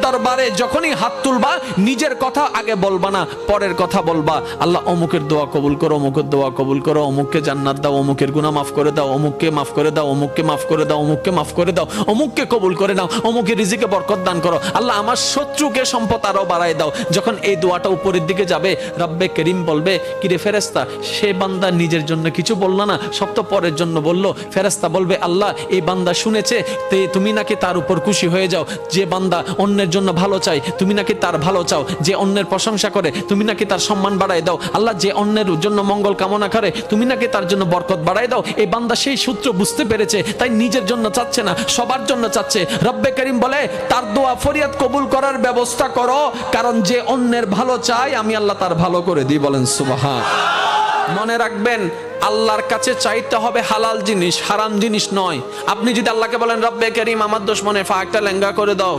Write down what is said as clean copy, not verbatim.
দরবারে যখনই হাত তুলবা নিজের কথা আগে বলবা না, পরের কথা বলবা। আল্লাহ অমুকের দোয়া কবুল করো, অমুকের দোয়া কবুল করো, অমুককে জান্নাত দাও, অমুকের গুনাহ মাফ করে দাও, অমুককে মাফ করে দাও, অমুককে মাফ করে দাও, অমুককে মাফ করে দাও, অমুককে কবুল করে নাও, অমুকের রিজিকে বরকত দান করো। আল্লাহ আমার শত্রুকে সম্পদ আরো বাড়ায় দাও। যখন এই দোয়াটা উপরের দিকে যাবে, রব্বে করিম বলবে, কিরে ফেরেশতা, সে বান্দা নিজের জন্য কিছু বললো না, সব তো পরের জন্য বললো। ফেরেশতা বলবে, আল্লাহ এই বান্দা শুনেছে, তুমি নাকি তার উপর খুশি হয়ে যাও। যে বান্দা অন্যের জন্য ভালো চাই, তুমি নাকি তার ভালো চাও। যে অন্যের প্রশংসা করে, তুমি নাকি তার সম্মান বাড়ায় দাও। আল্লাহ যে অন্যের জন্য মঙ্গল কামনা করে, তুমি নাকি তার জন্য বরকত বাড়ায় দাও। এই বান্দা সেই সূত্র বুঝতে পেরেছে, তাই নিজের জন্য চাচ্ছে না, সবার জন্য চাচ্ছে। রব্বে করিম বলে, তার দোয়া ফরিয়াদ কবুল করার ব্যবস্থা করো, কারণ যে অন্যের ভালো চায় আমি আল্লাহ তার ভালো করে দিই। বলেন সুবহান। মনে রাখবেন, আল্লাহর কাছে চাইতে হবে হালাল জিনিস, হারাম জিনিস নয়। আপনি যদি আল্লাহকে বলেন, রব্বে করিম আমার দুশমনের ফাঁকটা লেঙ্গা করে দাও,